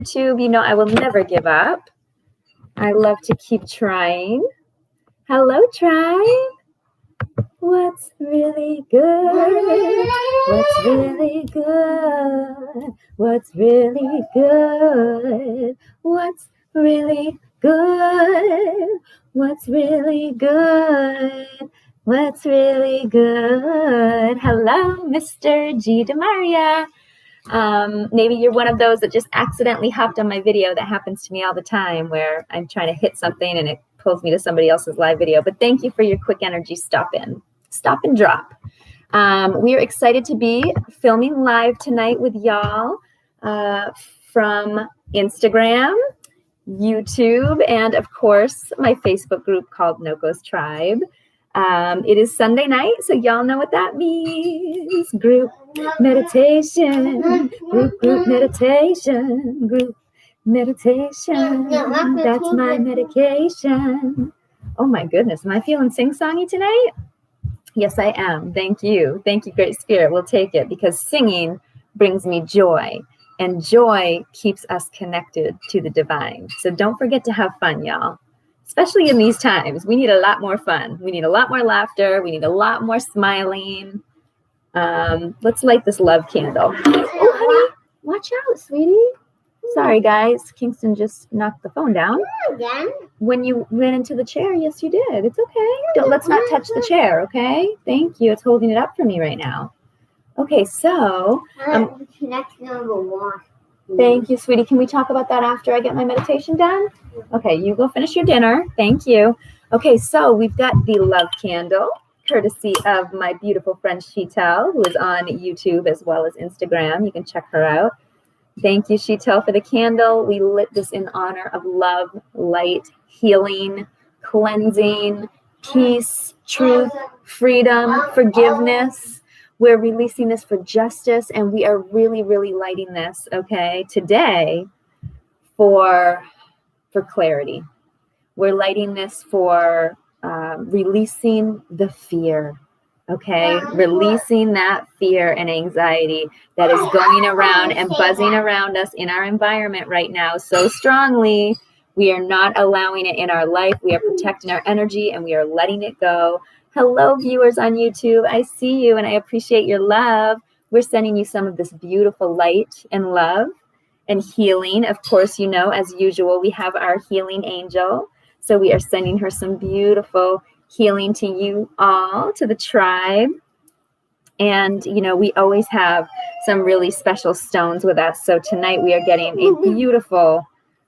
YouTube, you know I will never give up. I love to keep trying. Hello, tribe. What's really good? What's really good? What's really good? What's really good? What's really good? What's really good? Hello, Mr. G. DeMaria. Maybe you're one of those that just accidentally hopped on my video. That happens to me all the time where I'm trying to hit something and it pulls me to somebody else's live video. But thank you for your quick energy stop and drop. We are excited to be filming live tonight with y'all from Instagram, YouTube, and of course my Facebook group called Noko's Tribe. It is Sunday night, so y'all know what that means. Group meditation, group meditation, group meditation. That's my medication. Oh my goodness, am I feeling sing-songy tonight? Yes, I am. Thank you. Thank you, Great Spirit. We'll take it because singing brings me joy, and joy keeps us connected to the divine. So don't forget to have fun, y'all. Especially in these times, we need a lot more fun. We need a lot more laughter. We need a lot more smiling. Let's light this love candle. Oh, honey, watch out, sweetie. Sorry, guys. Kingston just knocked the phone down. When you ran into the chair, yes, you did. It's okay. Let's not touch the chair, okay? Thank you. It's holding it up for me right now. Okay, so. Next number one. Thank you, sweetie. Can we talk about that after I get my meditation done? Okay, you go finish your dinner. Thank you. Okay, so we've got the love candle, courtesy of my beautiful friend Sheetal, who is on YouTube as well as Instagram. You can check her out. Thank you, Sheetal, for the candle. We lit this in honor of love, light, healing, cleansing, peace, truth, freedom, forgiveness. We're releasing this for justice, and we are really, really lighting this, okay, today for clarity. We're lighting this for releasing the fear, okay? Releasing that fear and anxiety that is going around and buzzing around us in our environment right now so strongly. We are not allowing it in our life. We are protecting our energy, and we are letting it go. Hello, viewers on YouTube. I see you, and I appreciate your love. We're sending you some of this beautiful light and love and healing. Of course, you know, as usual, we have our healing angel. So we are sending her some beautiful healing to you all, to the tribe. And, you know, we always have some really special stones with us. So tonight we are getting a beautiful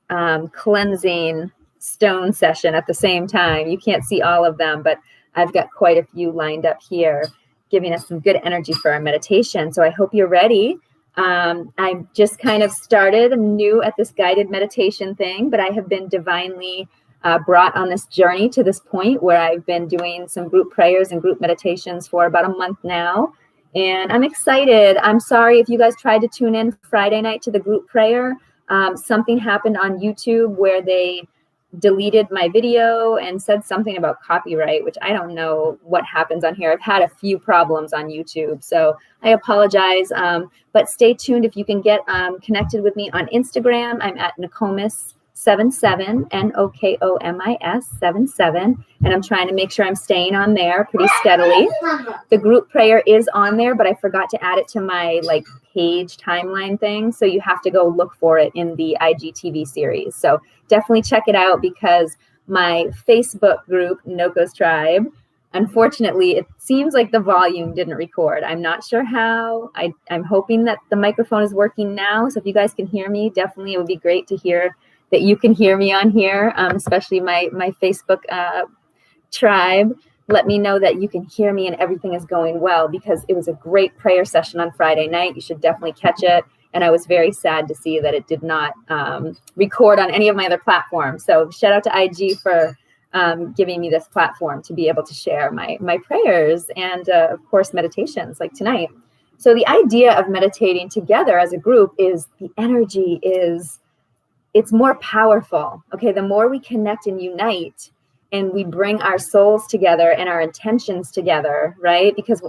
cleansing stone session at the same time. You can't see all of them, but I've got quite a few lined up here, giving us some good energy for our meditation. So I hope you're ready. I just kind of started new at this guided meditation thing, but I have been divinely brought on this journey to this point where I've been doing some group prayers and group meditations for about a month now. And I'm excited. I'm sorry if you guys tried to tune in Friday night to the group prayer. Something happened on YouTube where they deleted my video and said something about copyright, which I don't know what happens on here. I've had a few problems on YouTube, so I apologize. But stay tuned if you can get connected with me on Instagram. I'm at Nokomis77, Nokomis 77, and I'm trying to make sure I'm staying on there pretty steadily. The group prayer is on there, but I forgot to add it to my page timeline thing, so you have to go look for it in the IGTV series. So definitely check it out, because my Facebook group, Noko's Tribe, unfortunately, it seems like the volume didn't record. I'm not sure how. I'm hoping that the microphone is working now. So if you guys can hear me, definitely it would be great to hear that you can hear me on here, especially my Facebook tribe. Let me know that you can hear me and everything is going well, because it was a great prayer session on Friday night. You should definitely catch it. And I was very sad to see that it did not record on any of my other platforms. So shout out to IG for giving me this platform to be able to share my prayers and, of course, meditations like tonight. So the idea of meditating together as a group is the energy it's more powerful. Okay, the more we connect and unite, and we bring our souls together and our intentions together, right? Because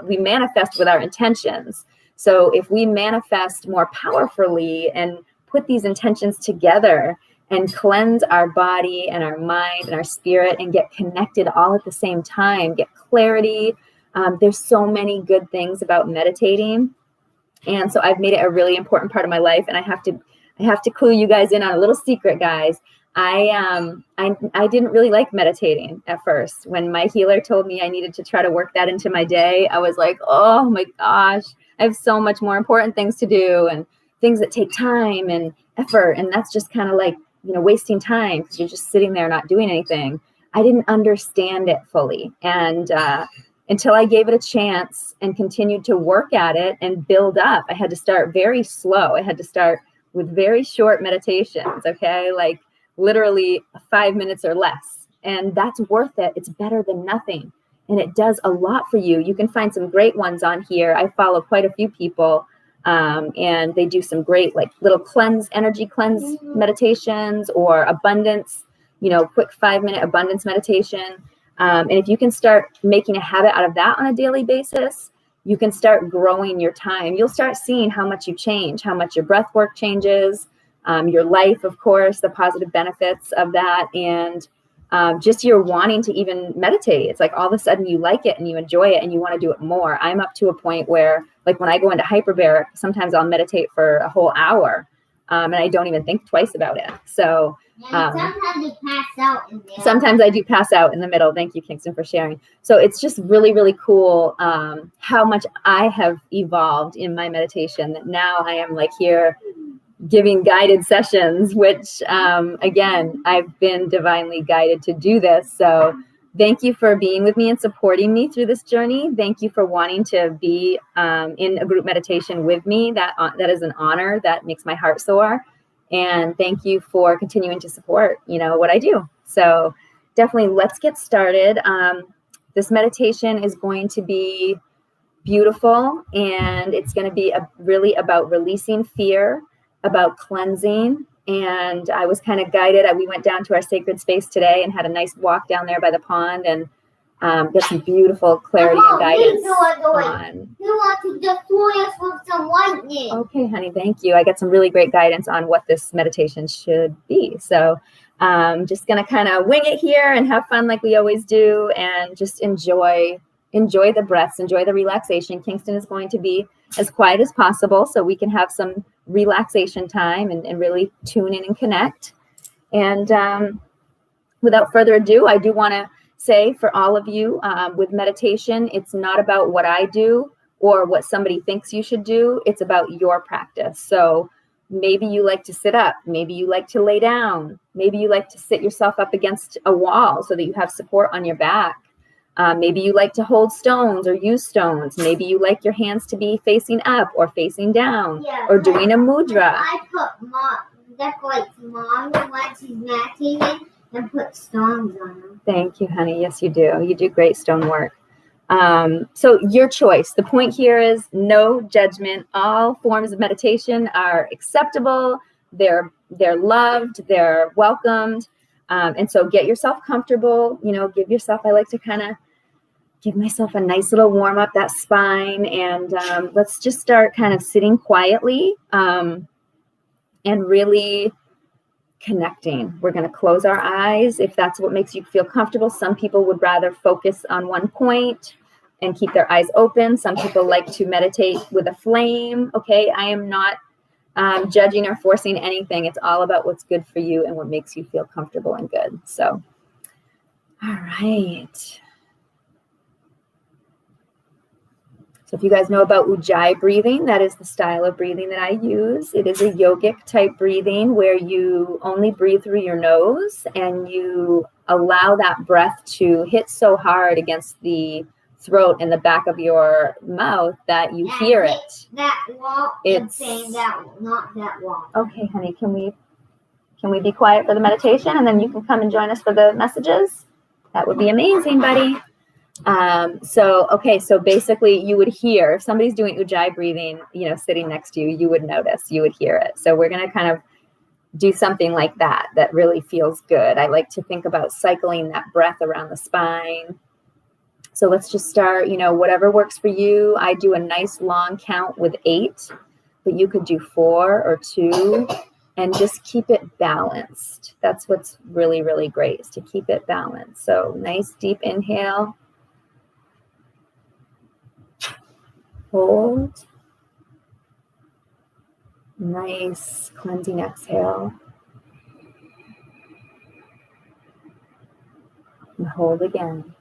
we manifest with our intentions. So if we manifest more powerfully and put these intentions together and cleanse our body and our mind and our spirit and get connected all at the same time, get clarity. There's so many good things about meditating. And so I've made it a really important part of my life. And I have to clue you guys in on a little secret, guys. I didn't really like meditating at first. When my healer told me I needed to try to work that into my day, I was like, oh my gosh, I have so much more important things to do and things that take time and effort. And that's just kind of like, wasting time because you're just sitting there not doing anything. I didn't understand it fully. And until I gave it a chance and continued to work at it and build up, I had to start very slow. I had to start with very short meditations, okay? Like literally 5 minutes or less. And that's worth it. It's better than nothing. And it does a lot for you. You can find some great ones on here. I follow quite a few people, and they do some great like little energy cleanse meditations or abundance, quick 5-minute abundance meditation. And if you can start making a habit out of that on a daily basis, you can start growing your time. You'll start seeing how much you change, how much your breath work changes, your life, of course, the positive benefits of that, and just your wanting to even meditate. It's like all of a sudden you like it and you enjoy it and you want to do it more. I'm up to a point where, like when I go into hyperbaric, sometimes I'll meditate for a whole hour, and I don't even think twice about it. So sometimes you pass out in there. Sometimes I do pass out in the middle. Thank you, Kingston, for sharing. So it's just really, really cool how much I have evolved in my meditation, that now I am like here giving guided sessions, which again, I've been divinely guided to do this. So thank you for being with me and supporting me through this journey. Thank you for wanting to be in a group meditation with me. That is an honor that makes my heart soar. And thank you for continuing to support, what I do. So definitely let's get started. This meditation is going to be beautiful, and it's going to be really about releasing fear, about cleansing. And I was kind of guided. We went down to our sacred space today and had a nice walk down there by the pond, and got some beautiful clarity and guidance on. You want to destroy us with some lightning. Okay, honey, thank you. I got some really great guidance on what this meditation should be. So just going to kind of wing it here and have fun like we always do, and just enjoy the breaths, enjoy the relaxation. Kingston is going to be as quiet as possible so we can have some relaxation time and really tune in and connect. And without further ado, I do want to say for all of you, with meditation, it's not about what I do or what somebody thinks you should do. It's about your practice. So maybe you like to sit up. Maybe you like to lay down. Maybe you like to sit yourself up against a wall so that you have support on your back. Maybe you like to hold stones or use stones. Maybe you like your hands to be facing up or facing down, or doing a mudra. I put mom when she's meditating and put stones on them. Thank you, honey. Yes, you do. You do great stone work. So your choice. The point here is no judgment. All forms of meditation are acceptable. They're loved. They're welcomed. And so get yourself comfortable. Give yourself. I like to kind of give myself a nice little warm up, that spine, and let's just start kind of sitting quietly and really connecting. We're going to close our eyes if that's what makes you feel comfortable. Some people would rather focus on one point and keep their eyes open. Some people like to meditate with a flame. Okay, I am not judging or forcing anything. It's all about what's good for you and what makes you feel comfortable and good. So, all right. So if you guys know about Ujjayi breathing, that is the style of breathing that I use. It is a yogic type breathing where you only breathe through your nose and you allow that breath to hit so hard against the throat and the back of your mouth that you hear it. That wall. It's saying that not that wall. Okay, honey, can we be quiet for the meditation and then you can come and join us for the messages? That would be amazing, buddy. So basically you would hear if somebody's doing Ujjayi breathing, sitting next to you, you would notice, you would hear it. So we're going to kind of do something like that really feels good. I like to think about cycling that breath around the spine. So let's just start, whatever works for you. I do a nice long count with 8, but you could do 4 or 2 and just keep it balanced. That's what's really, really great, is to keep it balanced. So nice deep inhale. Hold. Nice cleansing exhale. And hold again.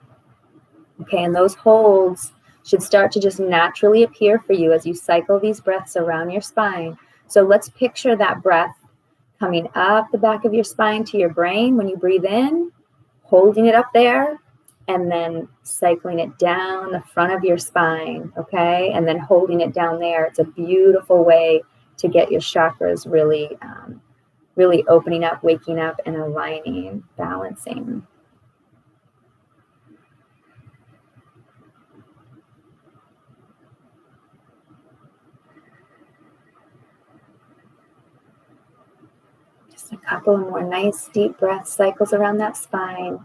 Okay, and those holds should start to just naturally appear for you as you cycle these breaths around your spine. So let's picture that breath coming up the back of your spine to your brain when you breathe in, holding it up there, and then cycling it down the front of your spine, okay? And then holding it down there. It's a beautiful way to get your chakras really, really opening up, waking up, and aligning, balancing. Just a couple of more nice deep breath cycles around that spine.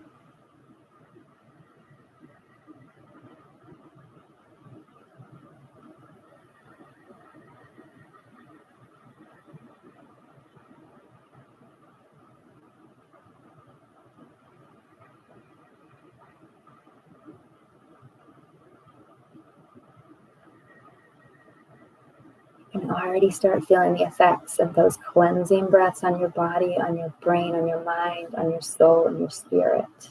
You can already start feeling the effects of those cleansing breaths on your body, on your brain, on your mind, on your soul, and your spirit.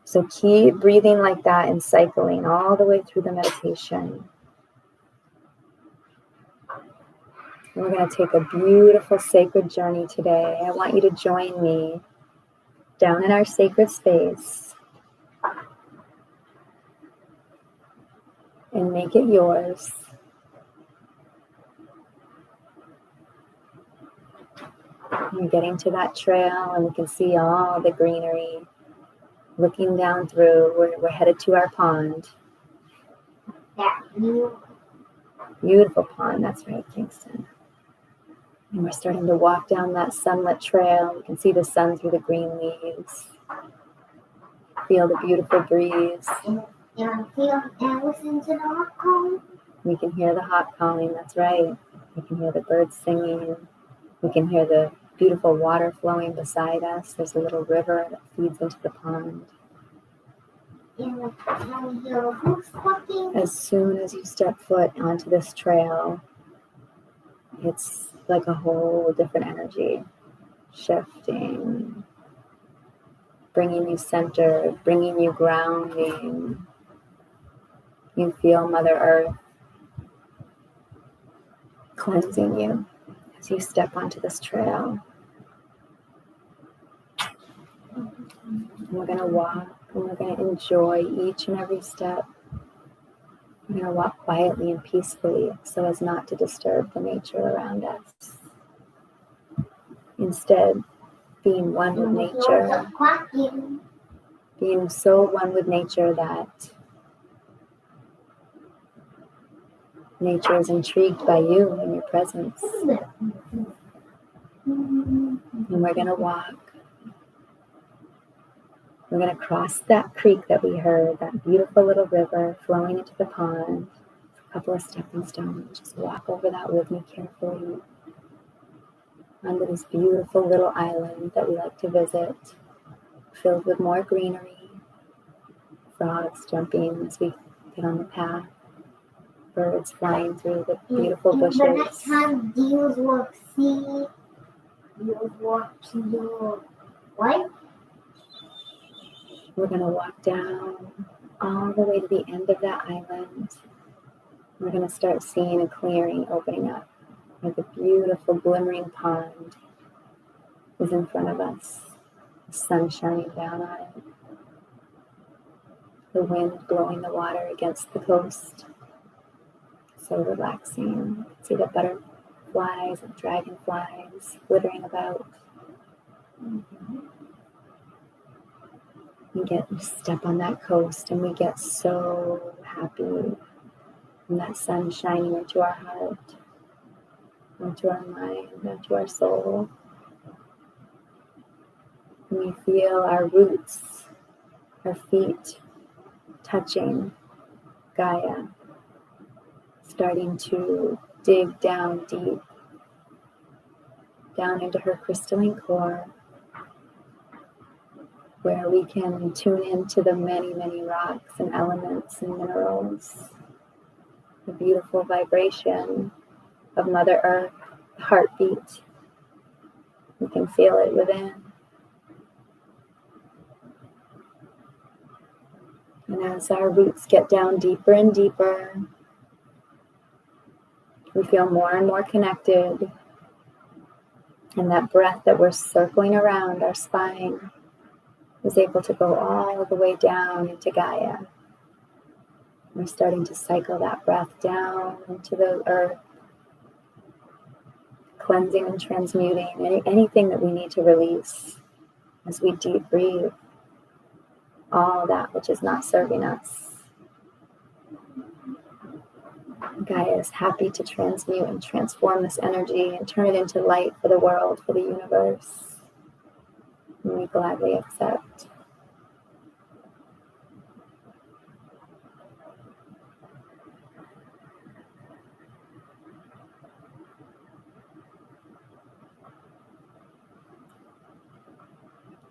So keep breathing like that and cycling all the way through the meditation. And we're going to take a beautiful sacred journey today. I want you to join me down in our sacred space and make it yours. We're getting to that trail and we can see all the greenery. Looking down through, we're headed to our pond. That Beautiful pond, that's right, Kingston. And we're starting to walk down that sunlit trail. We can see the sun through the green leaves. Feel the beautiful breeze. and listen to the hawk call. We can hear the hawk calling, that's right. We can hear the birds singing. We can hear the beautiful water flowing beside us. There's a little river that feeds into the pond. And we hear the hooves clucking. As soon as you step foot onto this trail, it's like a whole different energy, shifting, bringing you centered, bringing you grounding. You feel Mother Earth cleansing you as you step onto this trail. And we're going to walk and we're going to enjoy each and every step. We're going to walk quietly and peacefully so as not to disturb the nature around us. Instead, being one with nature, being so one with nature that nature is intrigued by you and your presence. And we're going to walk. We're going to cross that creek that we heard, that beautiful little river flowing into the pond. A couple of stepping stones. Just walk over that with me carefully. Onto this beautiful little island that we like to visit, filled with more greenery, frogs jumping as we get on the path, birds flying through the beautiful bushes. The next time deals will see, you'll walk to your wife. We're going to walk down all the way to the end of that island. We're going to start seeing a clearing opening up. Like a beautiful glimmering pond is in front of us. The sun shining down on it. The wind blowing the water against the coast. So relaxing. See the butterflies and dragonflies glittering about. We step on that coast and we get so happy. And that sun shining into our heart, into our mind, into our soul. And we feel our roots, our feet touching Gaia, starting to dig down deep down into her crystalline core, where we can tune into the many, many rocks and elements and minerals, the beautiful vibration of Mother Earth, the heartbeat. We can feel it within. And as our roots get down deeper and deeper, we feel more and more connected. And that breath that we're circling around our spine is able to go all the way down into Gaia. We're starting to cycle that breath down into the earth, cleansing and transmuting anything that we need to release as we deep breathe all that which is not serving us. Gaia is happy to transmute and transform this energy and turn it into light for the world, for the universe. And we gladly accept.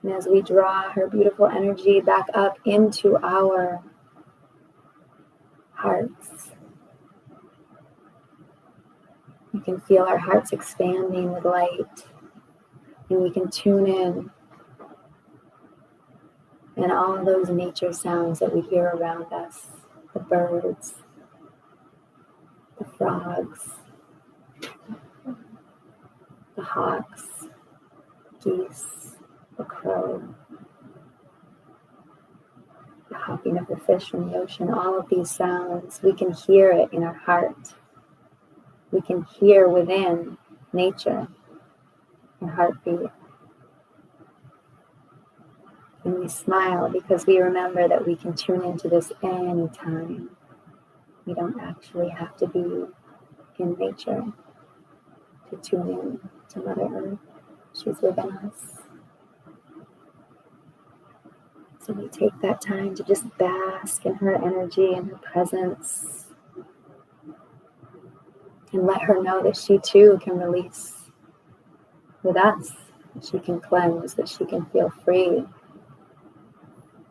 And as we draw her beautiful energy back up into our hearts, we can feel our hearts expanding with light, and we can tune in and all those nature sounds that we hear around us, the birds, the frogs, the hawks, geese, the crow, the hopping of the fish from the ocean, all of these sounds, we can hear it in our heart. We can hear within nature and heartbeat. And we smile because we remember that we can tune into this anytime. We don't actually have to be in nature to tune in to Mother Earth. She's within us. So we take that time to just bask in her energy and her presence and let her know that she too can release with us, that she can cleanse, that she can feel free,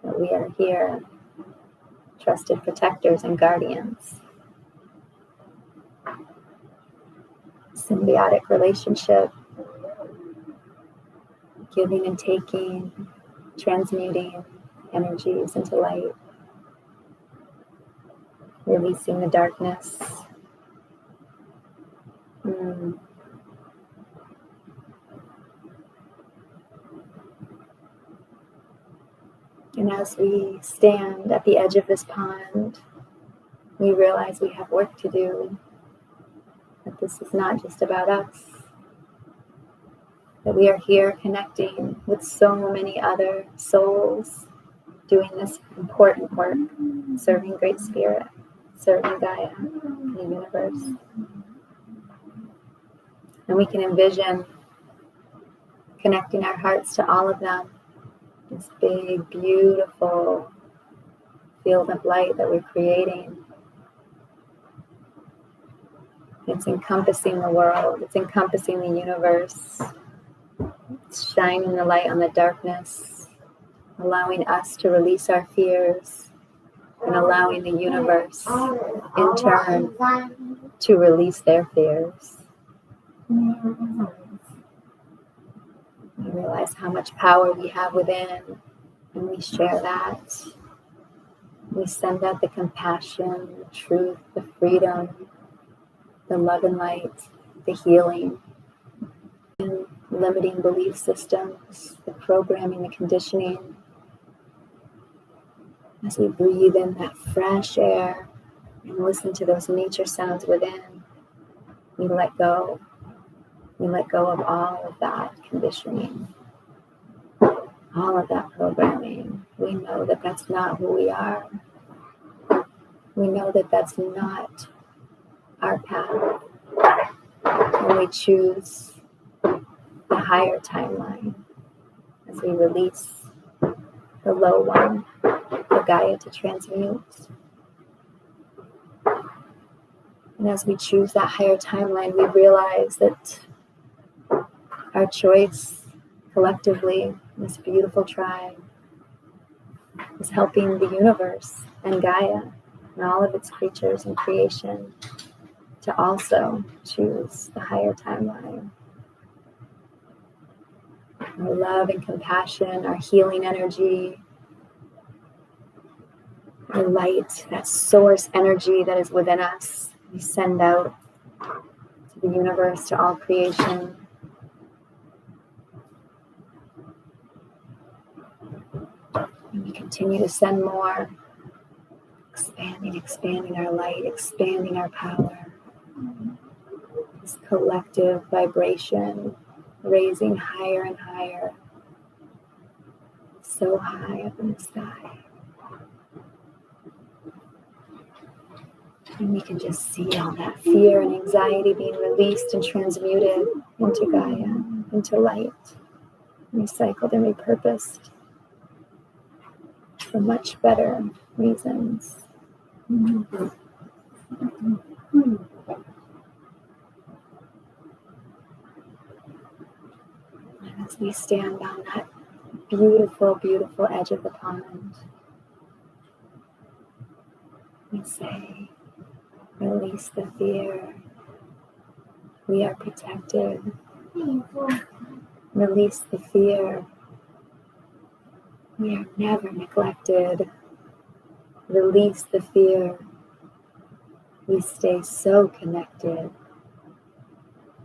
that we are here, trusted protectors and guardians. Symbiotic relationship, giving and taking, transmuting energies into light, releasing the darkness. And as we stand at the edge of this pond, we realize we have work to do, that this is not just about us, that we are here connecting with so many other souls doing this important work, serving Great Spirit, serving Gaia and the universe. And we can envision connecting our hearts to all of them, this big, beautiful field of light that we're creating. It's encompassing the world, it's encompassing the universe. It's shining the light on the darkness, allowing us to release our fears and allowing the universe in turn to release their fears. We realize how much power we have within, and we share that. We send out the compassion, the truth, the freedom, the love and light, the healing, and limiting belief systems, the programming, the conditioning. As we breathe in that fresh air and listen to those nature sounds within, we let go. We let go of all of that conditioning, all of that programming. We know that that's not who we are. We know that that's not our path. And we choose the higher timeline as we release the low one for Gaia to transmute. And as we choose that higher timeline, we realize that Our choice collectively, this beautiful tribe, is helping the universe and Gaia and all of its creatures and creation to also choose the higher timeline. Our love and compassion, our healing energy, our light, that source energy that is within us, we send out to the universe, to all creation. And we continue to send more, expanding our light, expanding our power. This collective vibration, raising higher and higher, so high up in the sky. And we can just see all that fear and anxiety being released and transmuted into Gaia, into light, recycled and repurposed for much better reasons. And as we stand on that beautiful, beautiful edge of the pond, we say, release the fear. We are protected. Release the fear. We are never neglected. Release the fear. We stay so connected.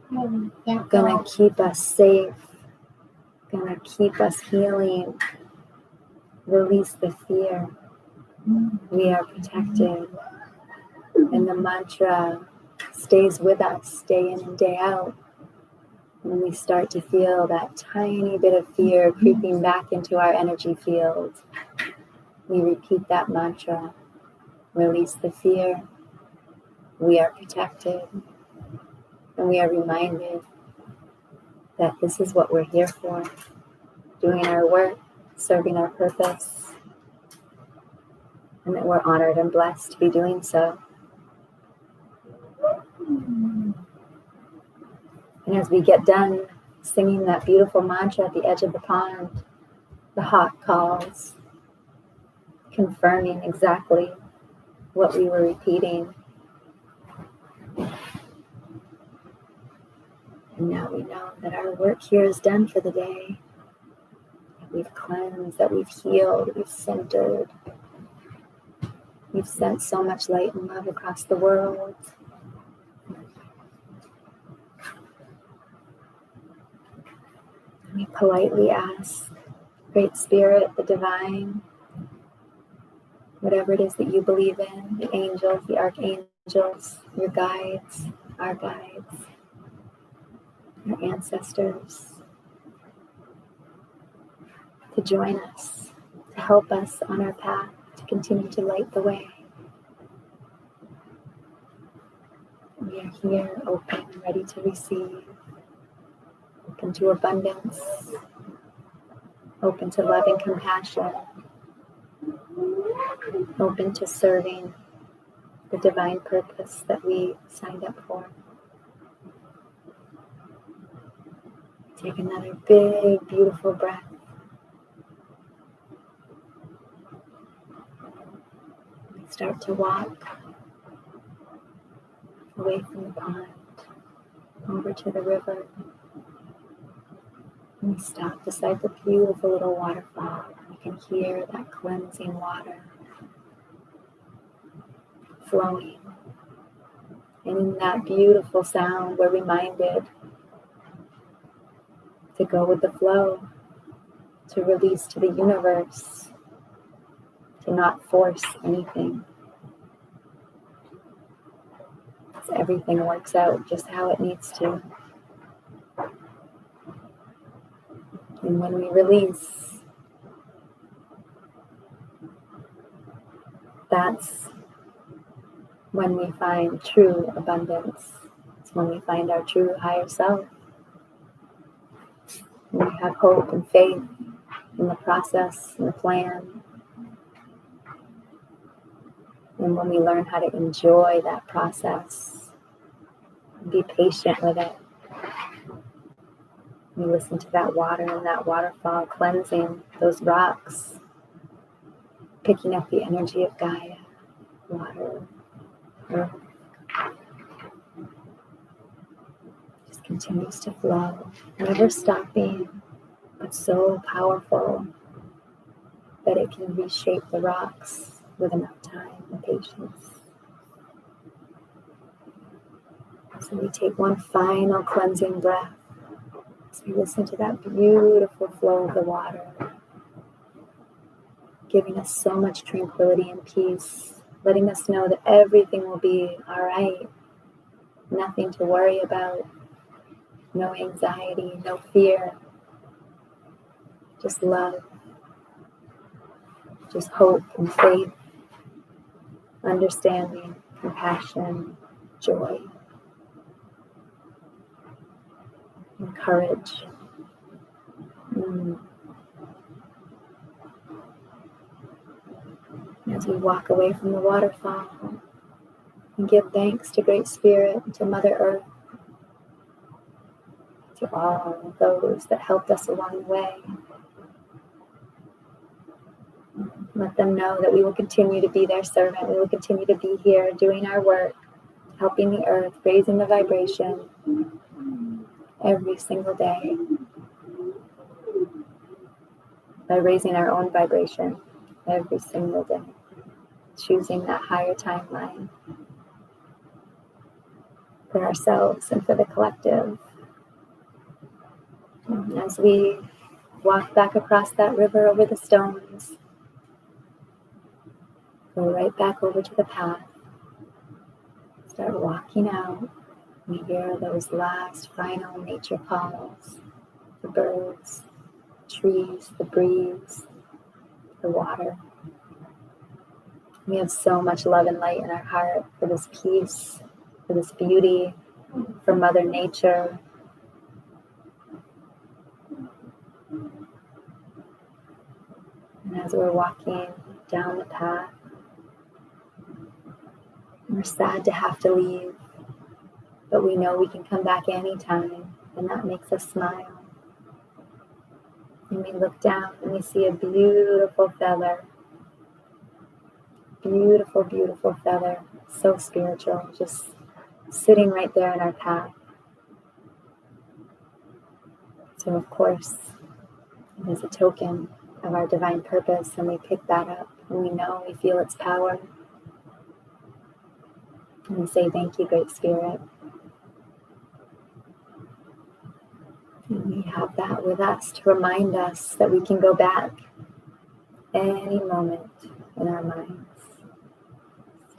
Gonna keep us safe. Gonna keep us healing. Release the fear. We are protected. And the mantra stays with us day in and day out. When we start to feel that tiny bit of fear creeping back into our energy field, we repeat that mantra. Release the fear. We are protected. And we are reminded that this is what we're here for. Doing our work, serving our purpose. And that we're honored and blessed to be doing so. And as we get done singing that beautiful mantra at the edge of the pond, the hawk calls, confirming exactly what we were repeating. And now we know that our work here is done for the day. That we've cleansed, that we've healed, we've centered. We've sent so much light and love across the world. We politely ask, Great Spirit, the Divine, whatever it is that you believe in, the angels, the archangels, your guides, our ancestors, to join us, to help us on our path, to continue to light the way. We are here, open, ready to receive. Open to abundance, open to love and compassion, open to serving the divine purpose that we signed up for. Take another big, beautiful breath. We start to walk away from the pond, over to the river. And we stop beside the beautiful little waterfall. We can hear that cleansing water flowing. And in that beautiful sound, we're reminded to go with the flow, to release to the universe, to not force anything. So everything works out just how it needs to. And when we release, that's when we find true abundance. It's when we find our true higher self. When we have hope and faith in the process and the plan. And when we learn how to enjoy that process, and be patient with it. We listen to that water and that waterfall cleansing those rocks, picking up the energy of Gaia, water, earth. Just continues to flow, never stopping, but so powerful that it can reshape the rocks with enough time and patience. So we take one final cleansing breath as we listen to that beautiful flow of the water, giving us so much tranquility and peace, letting us know that everything will be all right, nothing to worry about, no anxiety, no fear, just love, just hope and faith, understanding, compassion, joy, and courage. As we walk away from the waterfall and give thanks to Great Spirit, and to Mother Earth, to all those that helped us along the way. Let them know that we will continue to be their servant. We will continue to be here doing our work, helping the earth, raising the vibration every single day by raising our own vibration every single day, choosing that higher timeline for ourselves and for the collective. And as we walk back across that river over the stones, go right back over to the path, start walking out. We hear those last final nature calls, the birds, the trees, the breeze, the water. We have so much love and light in our heart for this peace, for this beauty, for Mother Nature. And as we're walking down the path, we're sad to have to leave, but we know we can come back anytime, and that makes us smile. And we look down and we see a beautiful feather. Beautiful, beautiful feather. So spiritual, just sitting right there in our path. So of course, it is a token of our divine purpose, and we pick that up, and we know, we feel its power. And we say, thank you, Great Spirit. And we have that with us to remind us that we can go back any moment in our minds.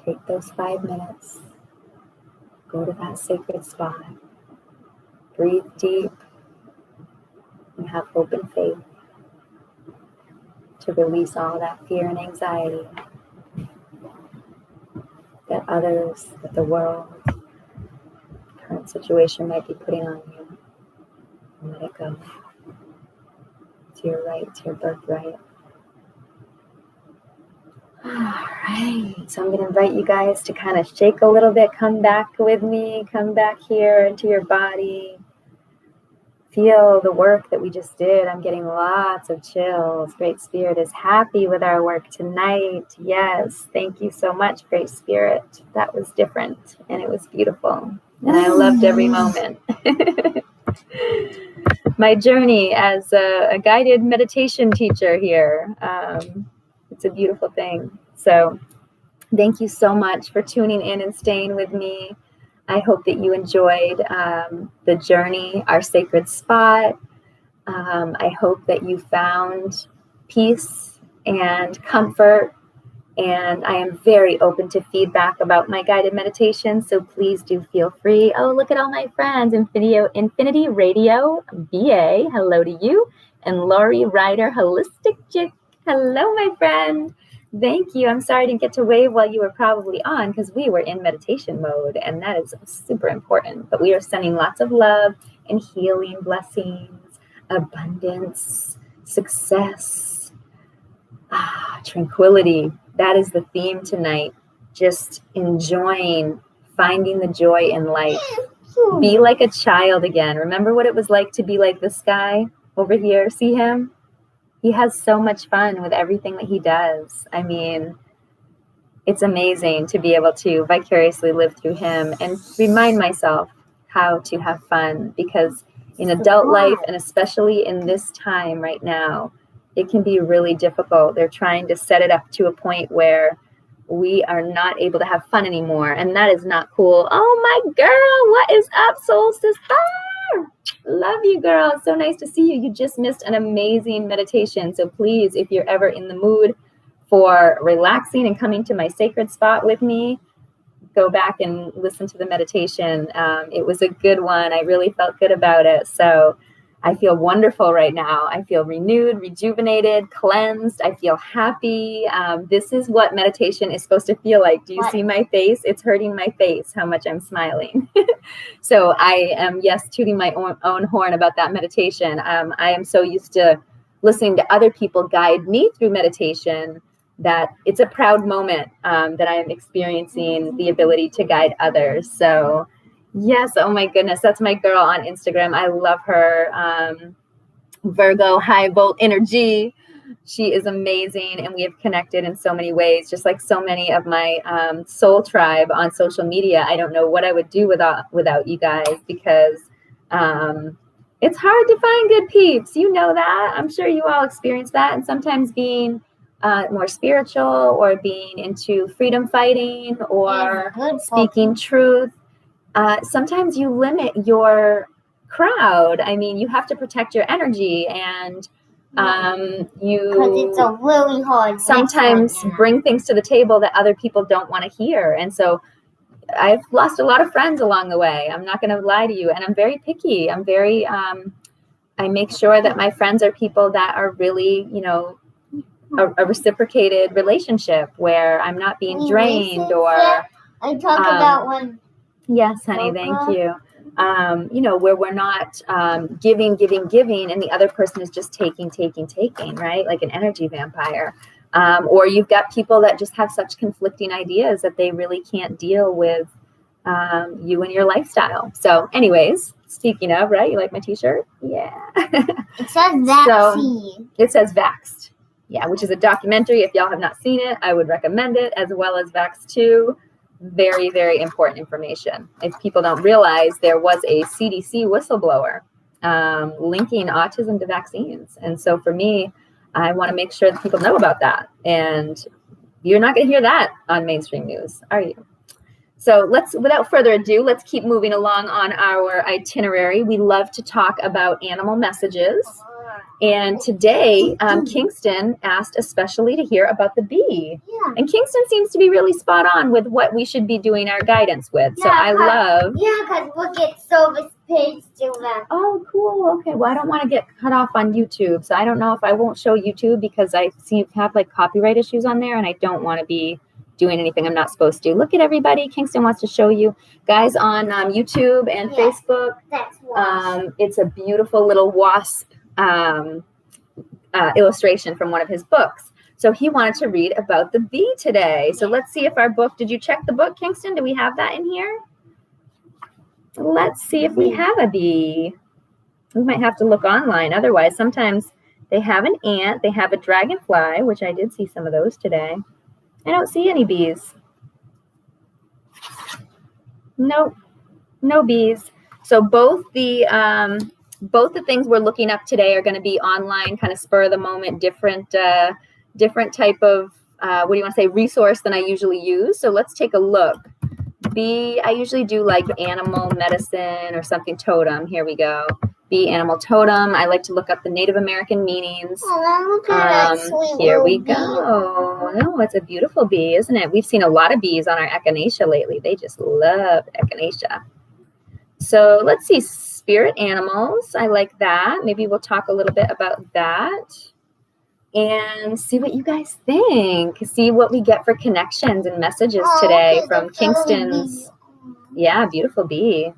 Take those 5 minutes, go to that sacred spot, breathe deep, and have hope and faith to release all that fear and anxiety that others, that the world, current situation might be putting on you. And let it go. It's your right, it's your birthright. All right, so I'm going to invite you guys to kind of shake a little bit, come back with me, come back here into your body. Feel the work that we just did. I'm getting lots of chills. Great Spirit is happy with our work tonight. Yes, thank you so much, Great Spirit. That was different, and it was beautiful, and I loved every moment. My journey as a guided meditation teacher here. It's a beautiful thing. So thank you so much for tuning in and staying with me. I hope that you enjoyed the journey, our sacred spot. I hope that you found peace and comfort. And I am very open to feedback about my guided meditation. So please do feel free. Oh, look at all my friends. Infinity Radio BA, hello to you. And Lori Ryder, Holistic Chick. Hello, my friend. Thank you. I'm sorry I didn't get to wave while you were probably on, because we were in meditation mode, and that is super important. But we are sending lots of love and healing blessings, abundance, success, tranquility. That is the theme tonight. Just enjoying, finding the joy in life. Be like a child again. Remember what it was like to be like this guy over here? See him? He has so much fun with everything that he does. I mean, it's amazing to be able to vicariously live through him and remind myself how to have fun, because in adult life, and especially in this time right now, it can be really difficult. They're trying to set it up to a point where we are not able to have fun anymore, and that is not cool. Oh my girl, what is up, soul sister? Love you, girl. It's so nice to see you. You just missed an amazing meditation. So please, if you're ever in the mood for relaxing and coming to my sacred spot with me, go back and listen to the meditation. It was a good one. I really felt good about it. So I feel wonderful right now. I feel renewed, rejuvenated, cleansed. I feel happy. This is what meditation is supposed to feel like. Do you see my face? It's hurting my face how much I'm smiling. So I am, yes, tooting my own horn about that meditation. I am so used to listening to other people guide me through meditation that it's a proud moment that I am experiencing the ability to guide others. So yes, oh my goodness, that's my girl on Instagram. I love her. Virgo, high volt energy. She is amazing, and we have connected in so many ways, just like so many of my soul tribe on social media. I don't know what I would do without you guys, because it's hard to find good peeps. You know that. I'm sure you all experience that. And sometimes being more spiritual, or being into freedom fighting, or speaking truth, sometimes you limit your crowd. I mean, you have to protect your energy, and because it's a really hard sometimes bring things to the table that other people don't want to hear. And so I've lost a lot of friends along the way. I'm not going to lie to you. And I'm very picky. I'm very, I make sure that my friends are people that are really, you know, a reciprocated relationship where I'm not being drained, or I talk about when. Yes, honey, thank you. You know, where we're not giving, and the other person is just taking, right? Like an energy vampire. Or you've got people that just have such conflicting ideas that they really can't deal with you and your lifestyle. So anyways, speaking of, right, you like my t-shirt? Yeah. It says vaccine. So, it says Vaxxed. Yeah, which is a documentary. If y'all have not seen it, I would recommend it, as well as Vax 2. Very, very important information. If people don't realize, there was a CDC whistleblower linking autism to vaccines. And so for me, I want to make sure that people know about that. And you're not going to hear that on mainstream news, are you? So without further ado, let's keep moving along on our itinerary. We love to talk about animal messages. And today, Kingston asked especially to hear about the bee. Yeah. And Kingston seems to be really spot on with what we should be doing our guidance with. So I love... Yeah, because look at Silver's page to them. Oh, cool. Okay. Well, I don't want to get cut off on YouTube. So I don't know if I won't show YouTube, because I see you have like copyright issues on there, and I don't want to be doing anything I'm not supposed to. Look at everybody. Kingston wants to show you guys on YouTube and Facebook. That's wasp. It's a beautiful little wasp illustration from one of his books. So he wanted to read about the bee today. So let's see if our book, did you check the book, Kingston? Do we have that in here? Let's see if we have a bee. We might have to look online. Otherwise, sometimes they have an ant, they have a dragonfly, which I did see some of those today. I don't see any bees. Nope, no bees. So both the things we're looking up today are going to be online, kind of spur of the moment, different type of, what do you want to say, resource than I usually use. So let's take a look. Bee, I usually do like animal medicine or something totem. Here we go. Bee, animal totem. I like to look up the Native American meanings. Oh, look at that sweet Here we bee. go. No, it's a beautiful bee, isn't it? We've seen a lot of bees on our echinacea lately. They just love echinacea. So let's see, spirit animals. I like that. Maybe we'll talk a little bit about that and see what you guys think. See what we get for connections and messages today from Kingston's. Yeah, beautiful bee.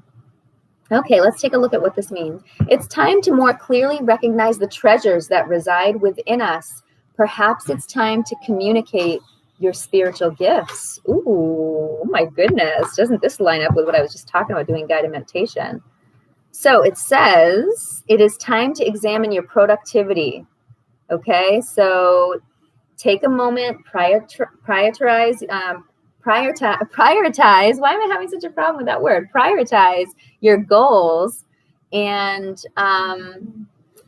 Okay, let's take a look at what this means. It's time to more clearly recognize the treasures that reside within us. Perhaps it's time to communicate your spiritual gifts. Ooh, oh my goodness. Doesn't this line up with what I was just talking about doing guided meditation? So it says, it is time to examine your productivity. Okay, so take a moment, prioritize. Why am I having such a problem with that word? Prioritize your goals and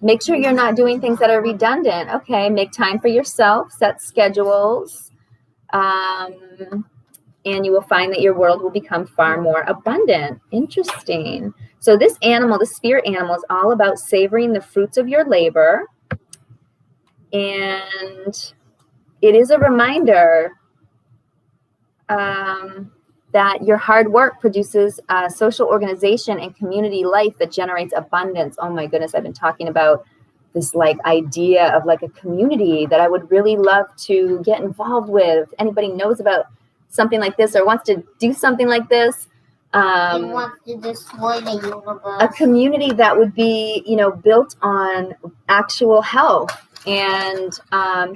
make sure you're not doing things that are redundant. Okay, make time for yourself, set schedules, and you will find that your world will become far more abundant. Interesting. So this animal, the spirit animal, is all about savoring the fruits of your labor. And it is a reminder that your hard work produces a social organization and community life that generates abundance. Oh my goodness, I've been talking about this like idea of like a community that I would really love to get involved with. If anybody knows about something like this or wants to do something like this, and wants to destroy the universe. A community that would be, built on actual health and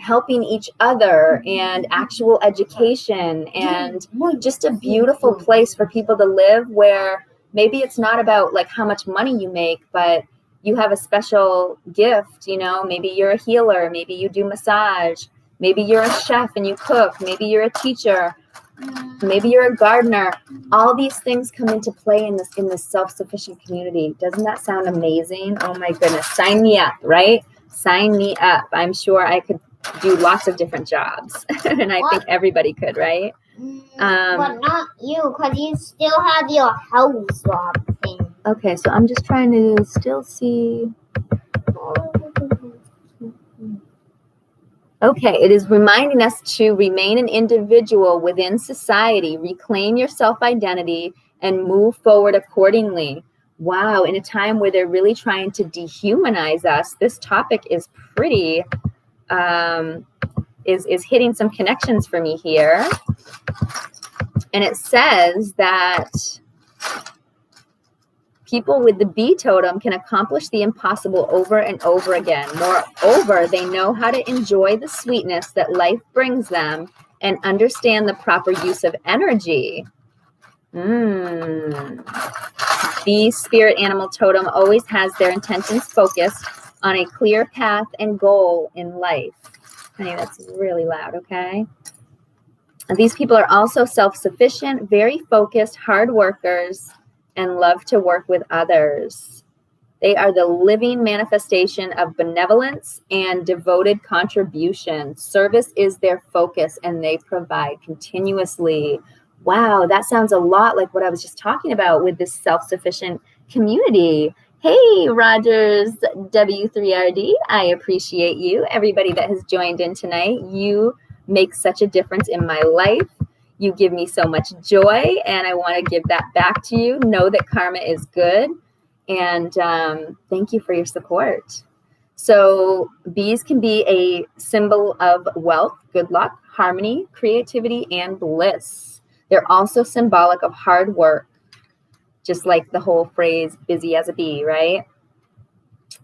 helping each other and actual education and just a beautiful place for people to live where maybe it's not about like how much money you make, but you have a special gift, maybe you're a healer, maybe you do massage, maybe you're a chef and you cook, maybe you're a teacher, maybe you're a gardener. All these things come into play in this self-sufficient community. Doesn't that sound amazing? Oh my goodness, sign me up, right? Sign me up. I'm sure I could do lots of different jobs. And I think everybody could, right? But not you, because you still have your house job thing. Okay, so I'm just trying to still see. Okay, it is reminding us to remain an individual within society, reclaim your self-identity, and move forward accordingly. Wow, in a time where they're really trying to dehumanize us, this topic is pretty, is hitting some connections for me here. And it says that people with the bee totem can accomplish the impossible over and over again. Moreover, they know how to enjoy the sweetness that life brings them and understand the proper use of energy. The spirit animal totem always has their intentions focused on a clear path and goal in life. Honey, that's really loud, okay? And these people are also self-sufficient, very focused, hard workers, and love to work with others. They are the living manifestation of benevolence and devoted contribution. Service is their focus, and they provide continuously. Wow, that sounds a lot like what I was just talking about with this self-sufficient community. Hey, Rogers W3RD, I appreciate you. Everybody that has joined in tonight, you make such a difference in my life. You give me so much joy, and I want to give that back to you. Know that karma is good, and thank you for your support. So bees can be a symbol of wealth, good luck, harmony, creativity, and bliss. They're also symbolic of hard work, just like the whole phrase, busy as a bee, right?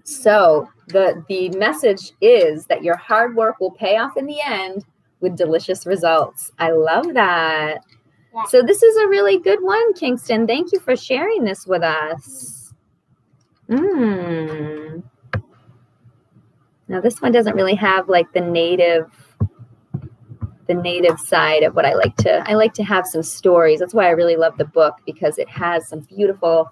So the message is that your hard work will pay off in the end with delicious results. I love that. Yeah. So this is a really good one, Kingston. Thank you for sharing this with us. Now this one doesn't really have like the native side of what I like to have some stories. That's why I really love the book, because it has some beautiful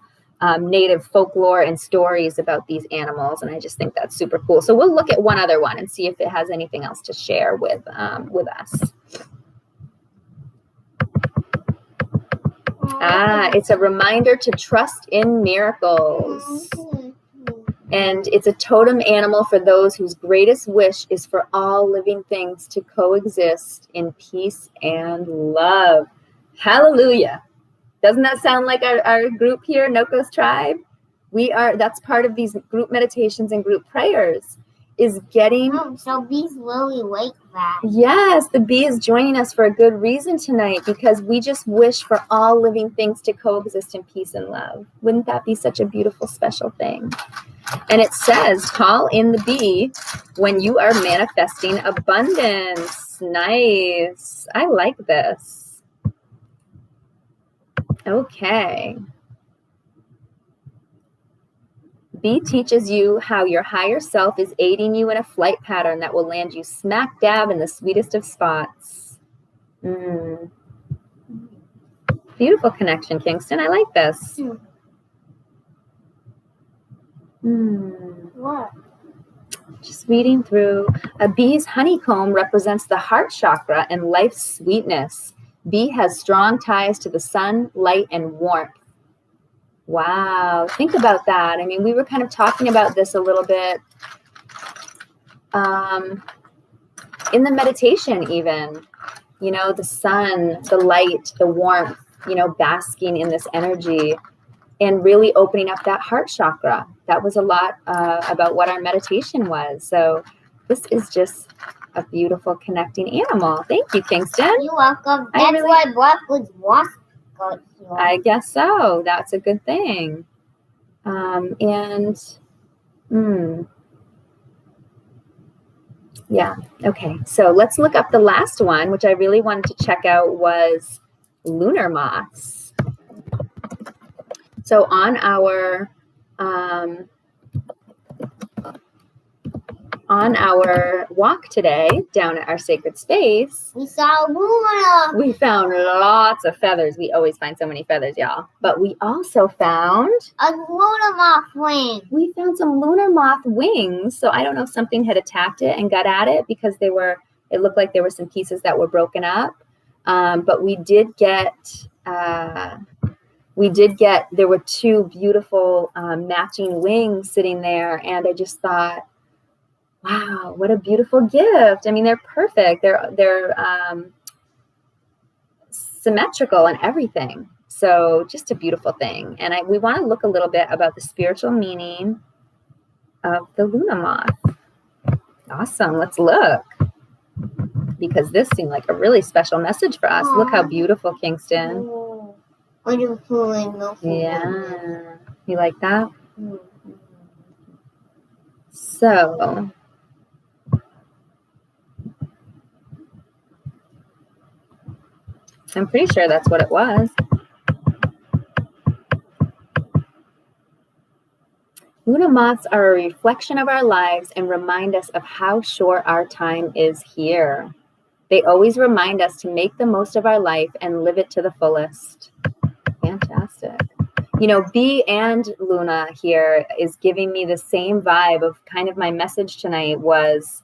native folklore and stories about these animals, and I just think that's super cool. So we'll look at one other one and see if it has anything else to share with us. It's a reminder to trust in miracles. And it's a totem animal for those whose greatest wish is for all living things to coexist in peace and love. Hallelujah. Doesn't that sound like our group here, Noko's tribe? That's part of these group meditations and group prayers, is getting... Oh, so bees really like that. Yes, the bee is joining us for a good reason tonight, because we just wish for all living things to coexist in peace and love. Wouldn't that be such a beautiful, special thing? And it says, call in the bee when you are manifesting abundance. Nice. I like this. Okay. B teaches you how your higher self is aiding you in a flight pattern that will land you smack dab in the sweetest of spots. Beautiful connection, Kingston. I like this. What? Just reading through. A bee's honeycomb represents the heart chakra and life's sweetness. Bee has strong ties to the sun, light, and warmth. Wow. Think about that. I mean, we were kind of talking about this a little bit in the meditation even. You know, the sun, the light, the warmth, you know, basking in this energy and really opening up that heart chakra. That was a lot about what our meditation was. So this is just a beautiful connecting animal. Thank you, Kingston. You're welcome. That's why broccoli's wasp got here. I guess so. That's a good thing. Yeah. Okay. So let's look up the last one, which I really wanted to check out was lunar moths. So on our walk today down at our sacred space, We saw Luna. we found lots of feathers. We always find so many feathers, y'all. But we also found A Luna moth wing. we found some lunar moth wings. So I don't know if something had attacked it and got at it because it looked like there were some pieces that were broken up. But we did get there were two beautiful matching wings sitting there. And I just thought, wow, what a beautiful gift. I mean, they're perfect. They're symmetrical and everything. So just a beautiful thing. And we want to look a little bit about the spiritual meaning of the Luna moth. Awesome. Let's look. Because this seemed like a really special message for us. Aww. Look how beautiful, Kingston. Oh, wonderful and beautiful. Yeah. You like that? So I'm pretty sure that's what it was. Luna moths are a reflection of our lives and remind us of how short our time is here. They always remind us to make the most of our life and live it to the fullest. Fantastic. You know, Bee and Luna here is giving me the same vibe of kind of my message tonight was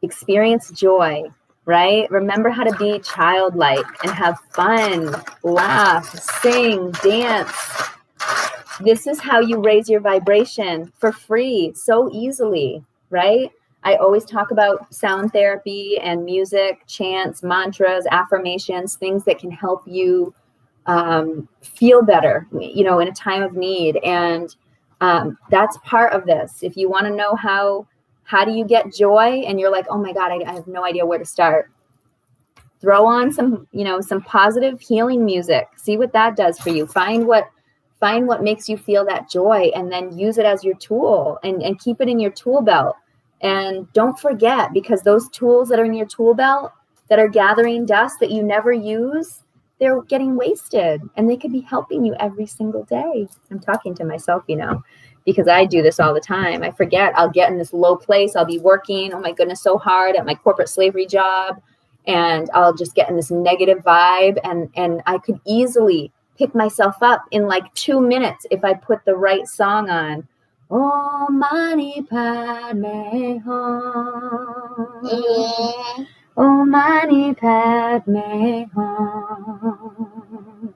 experience joy, right? Remember how to be childlike and have fun, laugh, sing, dance. This is how you raise your vibration for free, so easily, right? I always talk about sound therapy and music, chants, mantras, affirmations, things that can help you feel better, you know, in a time of need. And that's part of this. If you want to know how do you get joy and you're like, oh my God, I have no idea where to start. Throw on some positive healing music. See what that does for you. Find what makes you feel that joy and then use it as your tool and keep it in your tool belt. And don't forget, because those tools that are in your tool belt that are gathering dust that you never use, they're getting wasted and they could be helping you every single day. I'm talking to myself, you know, because I do this all the time. I forget. I'll get in this low place. I'll be working, oh my goodness, so hard at my corporate slavery job. And I'll just get in this negative vibe. And I could easily pick myself up in like 2 minutes if I put the right song on. Om Mani Padme Hum. Om Mani Padme Hum.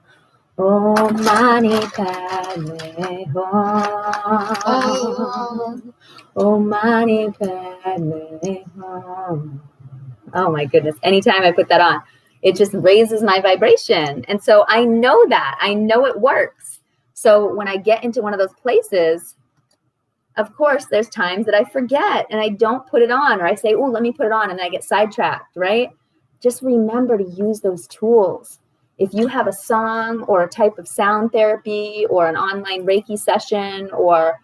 Om Mani Padme Hum. Om Mani Padme Hum. Oh my goodness. Anytime I put that on, it just raises my vibration. And so I know that. I know it works. So when I get into one of those places, of course, there's times that I forget and I don't put it on, or I say, oh, let me put it on, and then I get sidetracked, right? Just remember to use those tools. If you have a song or a type of sound therapy or an online Reiki session or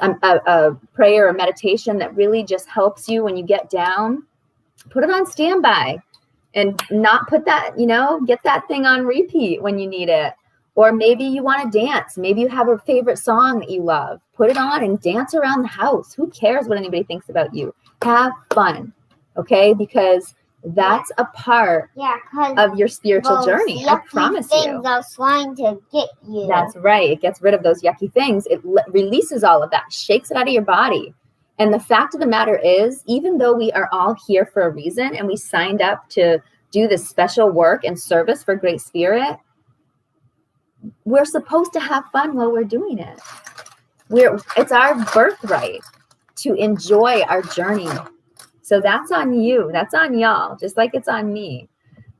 a prayer or meditation that really just helps you when you get down, put it on standby and not put that, get that thing on repeat when you need it. Or maybe you want to dance. Maybe you have a favorite song that you love. Put it on and dance around the house. Who cares what anybody thinks about you? Have fun, okay? Because that's a part of your spiritual journey. I promise you. Things are trying to get you. That's right. It gets rid of those yucky things. It releases all of that, shakes it out of your body. And the fact of the matter is, even though we are all here for a reason and we signed up to do this special work and service for Great Spirit, we're supposed to have fun while we're doing it. It's our birthright to enjoy our journey. So that's on you. That's on y'all, just like it's on me.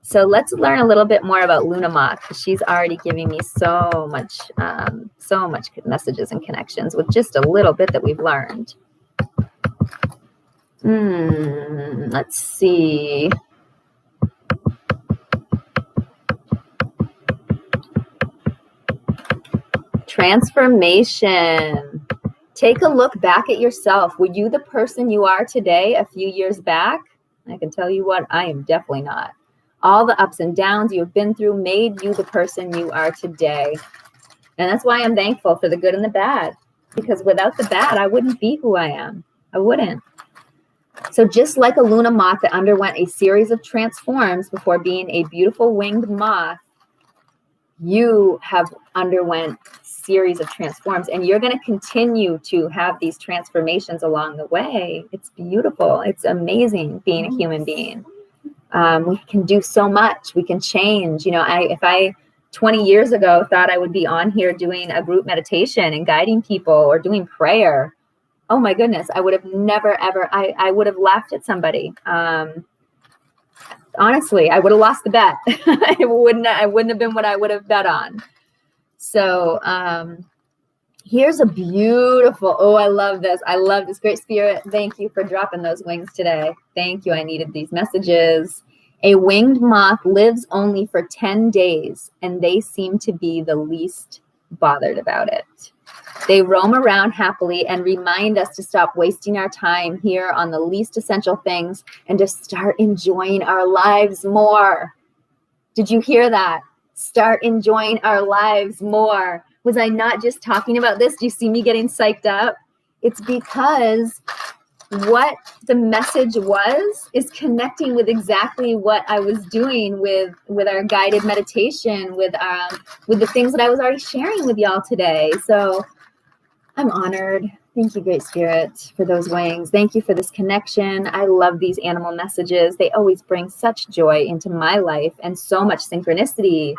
So let's learn a little bit more about Luna Moth, because she's already giving me so much messages and connections with just a little bit that we've learned. Let's see. Transformation. Take a look back at yourself. Were you the person you are today a few years back? I can tell you what, I am definitely not. All the ups and downs you have been through made you the person you are today. And that's why I'm thankful for the good and the bad. Because without the bad, I wouldn't be who I am. I wouldn't. So just like a Luna moth that underwent a series of transforms before being a beautiful winged moth, you have underwent series of transforms, and you're going to continue to have these transformations along the way. It's beautiful. It's amazing being a human being. We can do so much. We can change. If I 20 years ago thought I would be on here doing a group meditation and guiding people or doing prayer, oh my goodness, I would have never, ever, I would have laughed at somebody. Honestly, I would have lost the bet. It wouldn't have been what I would have bet on. So here's a beautiful, I love this. I love this. Great Spirit, thank you for dropping those wings today. Thank you. I needed these messages. A winged moth lives only for 10 days, and they seem to be the least bothered about it. They roam around happily and remind us to stop wasting our time here on the least essential things and to start enjoying our lives more. Did you hear that? Start enjoying our lives more. Was I not just talking about this? Do you see me getting psyched up? It's because what the message is connecting with exactly what I was doing with our guided meditation, with the things that I was already sharing with y'all today. So I'm honored. Thank you, Great Spirit, for those wings. Thank you for this connection. I love these animal messages. They always bring such joy into my life and so much synchronicity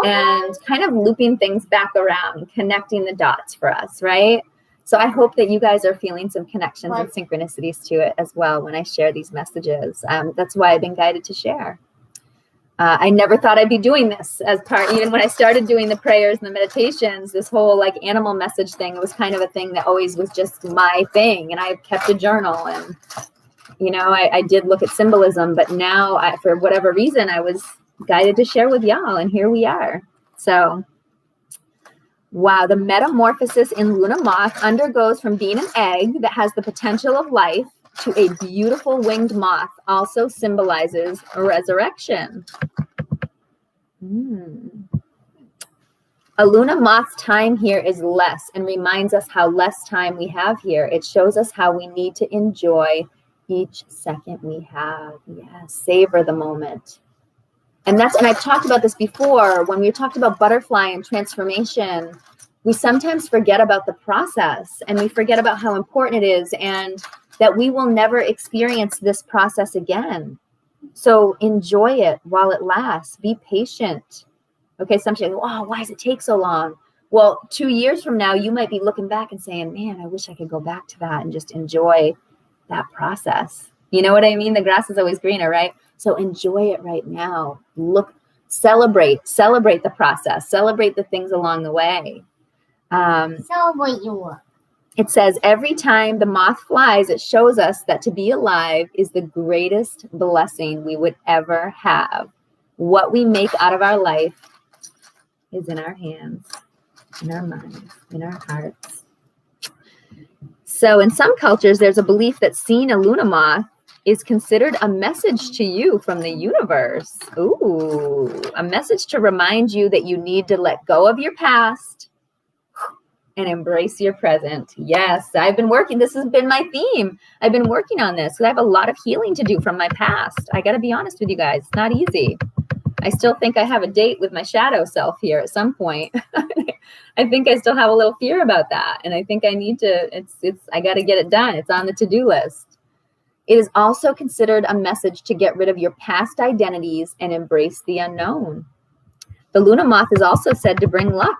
and kind of looping things back around, connecting the dots for us, right? So I hope that you guys are feeling some connections and synchronicities to it as well when I share these messages. That's why I've been guided to share. I never thought I'd be doing this as part, even when I started doing the prayers and the meditations, this whole animal message thing was kind of a thing that always was just my thing. And I kept a journal and, I did look at symbolism, but now for whatever reason, I was guided to share with y'all, and here we are. So, wow, the metamorphosis in Luna Moth undergoes from being an egg that has the potential of life to a beautiful winged moth, also symbolizes a resurrection. A Luna moth's time here is less and reminds us how less time we have here. It shows us how we need to enjoy each second we have. Yes, savor the moment. And I've talked about this before, when we talked about butterfly and transformation, we sometimes forget about the process and we forget about how important it is and that we will never experience this process again. So enjoy it while it lasts. Be patient. Okay, some people go, why does it take so long? Well, 2 years from now, you might be looking back and saying, man, I wish I could go back to that and just enjoy that process. You know what I mean? The grass is always greener, right? So enjoy it right now. Celebrate the process. Celebrate the things along the way. Celebrate your work. It says, every time the moth flies, it shows us that to be alive is the greatest blessing we would ever have. What we make out of our life is in our hands, in our minds, in our hearts. So in some cultures, there's a belief that seeing a Luna moth is considered a message to you from the universe. Ooh, a message to remind you that you need to let go of your past and embrace your present. Yes, I've been working. This has been my theme. I've been working on this because I have a lot of healing to do from my past. I got to be honest with you guys. It's not easy. I still think I have a date with my shadow self here at some point. I think I still have a little fear about that. And I think I need to, I got to get it done. It's on the to-do list. It is also considered a message to get rid of your past identities and embrace the unknown. The Luna moth is also said to bring luck.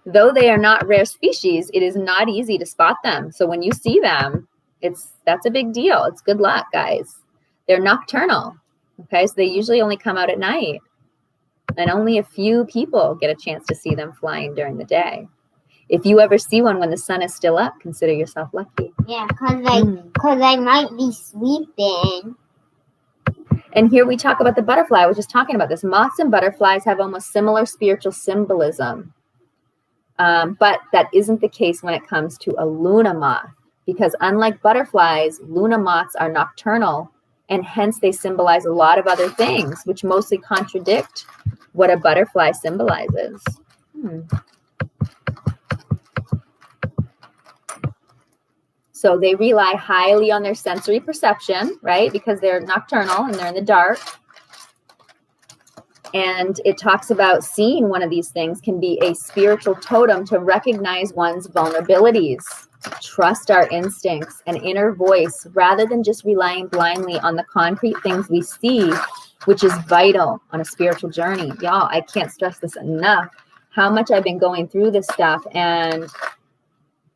Though they are not rare species, it is not easy to spot them. So when you see them, that's a big deal. It's good luck, guys. They're nocturnal. Okay, so they usually only come out at night. And only a few people get a chance to see them flying during the day. If you ever see one when the sun is still up, consider yourself lucky. Yeah, because I might be sleeping. And here we talk about the butterfly. I was just talking about this. Moths and butterflies have almost similar spiritual symbolism. But that isn't the case when it comes to a Luna moth, because unlike butterflies, Luna moths are nocturnal, and hence they symbolize a lot of other things, which mostly contradict what a butterfly symbolizes. So they rely highly on their sensory perception, right? Because they're nocturnal and they're in the dark. And it talks about seeing one of these things can be a spiritual totem to recognize one's vulnerabilities, trust our instincts and inner voice, rather than just relying blindly on the concrete things we see, which is vital on a spiritual journey. Y'all, I can't stress this enough, how much I've been going through this stuff and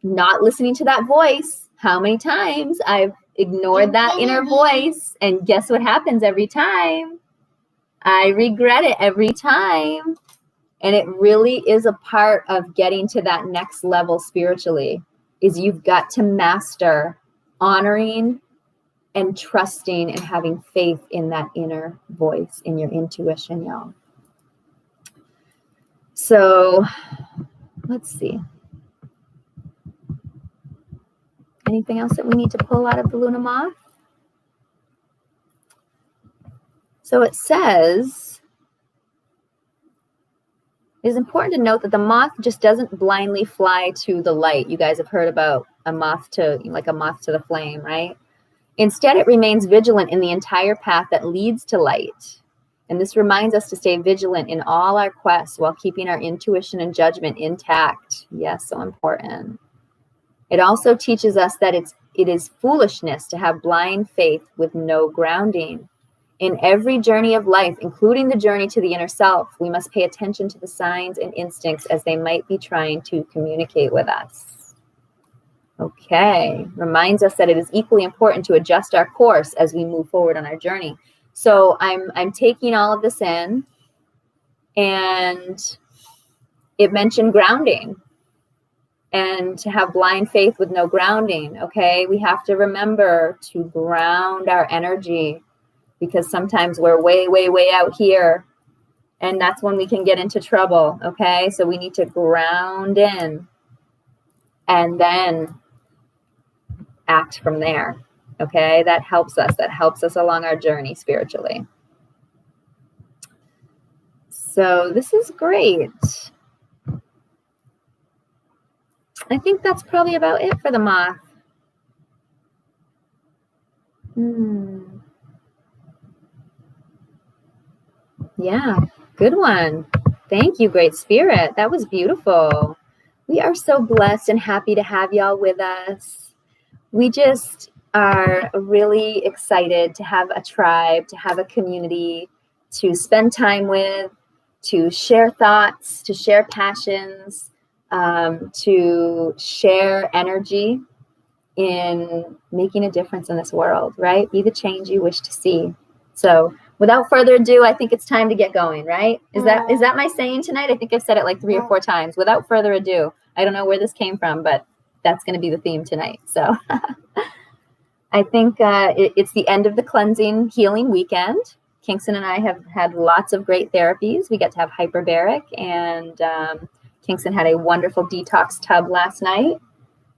not listening to that voice. How many times I've ignored that inner voice, and guess what happens every time? I regret it every time. And it really is a part of getting to that next level spiritually, is you've got to master honoring and trusting and having faith in that inner voice, in your intuition, y'all. So let's see. Anything else that we need to pull out of the Luna moth? So it says, it is important to note that the moth just doesn't blindly fly to the light. You guys have heard about a moth to the flame, right? Instead, it remains vigilant in the entire path that leads to light. And this reminds us to stay vigilant in all our quests while keeping our intuition and judgment intact. Yes, so important. It also teaches us that it is foolishness to have blind faith with no grounding. In every journey of life, including the journey to the inner self, we must pay attention to the signs and instincts as they might be trying to communicate with us. Okay, reminds us that it is equally important to adjust our course as we move forward on our journey. So I'm taking all of this in, and it mentioned grounding. And to have blind faith with no grounding, okay? We have to remember to ground our energy, because sometimes we're way, way, way out here, and that's when we can get into trouble, okay? So we need to ground in and then act from there, okay? That helps us along our journey spiritually. So this is great. I think that's probably about it for the moth. Yeah, good one. Thank you, Great Spirit. That was beautiful. We are so blessed and happy to have y'all with us. We just are really excited to have a tribe, to have a community to spend time with, to share thoughts, to share passions, to share energy in making a difference in this world, right? Be the change you wish to see. So without further ado, I think it's time to get going, right? Is that my saying tonight? I think I've said it like 3 or 4 times. Without further ado. I don't know where this came from, but that's going to be the theme tonight. So I think it's the end of the cleansing healing weekend. Kingston and I have had lots of great therapies. We got to have hyperbaric, and Kingston had a wonderful detox tub last night.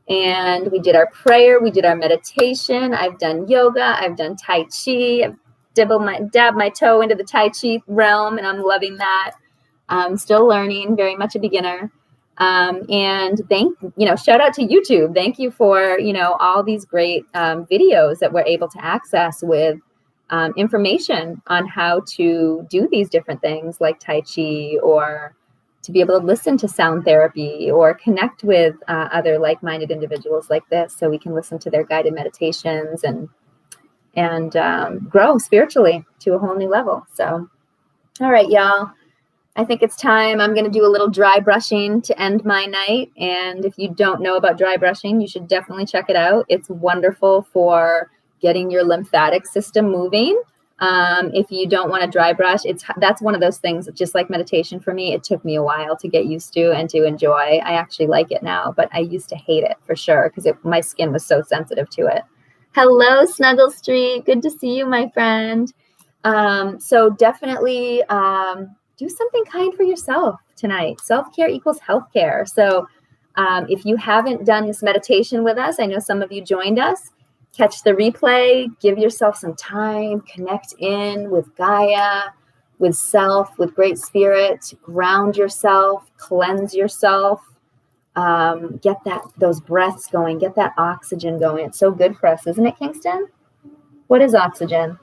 And we did our prayer, we did our meditation. I've done yoga, I've done Tai Chi. I've dabbed my toe into the Tai Chi realm, and I'm loving that. I'm still learning, very much a beginner. And shout out to YouTube. Thank you for, all these great videos that we're able to access with information on how to do these different things like Tai Chi, or to be able to listen to sound therapy or connect with other like-minded individuals like this, so we can listen to their guided meditations and grow spiritually to a whole new level. So, all right, y'all. I think it's time. I'm going to do a little dry brushing to end my night. And if you don't know about dry brushing, you should definitely check it out. It's wonderful for getting your lymphatic system moving. If you don't want to dry brush, that's one of those things, just like meditation for me, it took me a while to get used to and to enjoy. I actually like it now, but I used to hate it for sure because my skin was so sensitive to it. Hello, Snuggle Street. Good to see you, my friend. So definitely do something kind for yourself tonight. Self-care equals healthcare. So if you haven't done this meditation with us, I know some of you joined us, catch the replay, give yourself some time, connect in with Gaia, with self, with Great Spirit, ground yourself, cleanse yourself, get those breaths going, get that oxygen going. It's so good for us, isn't it, Kingston? What is oxygen?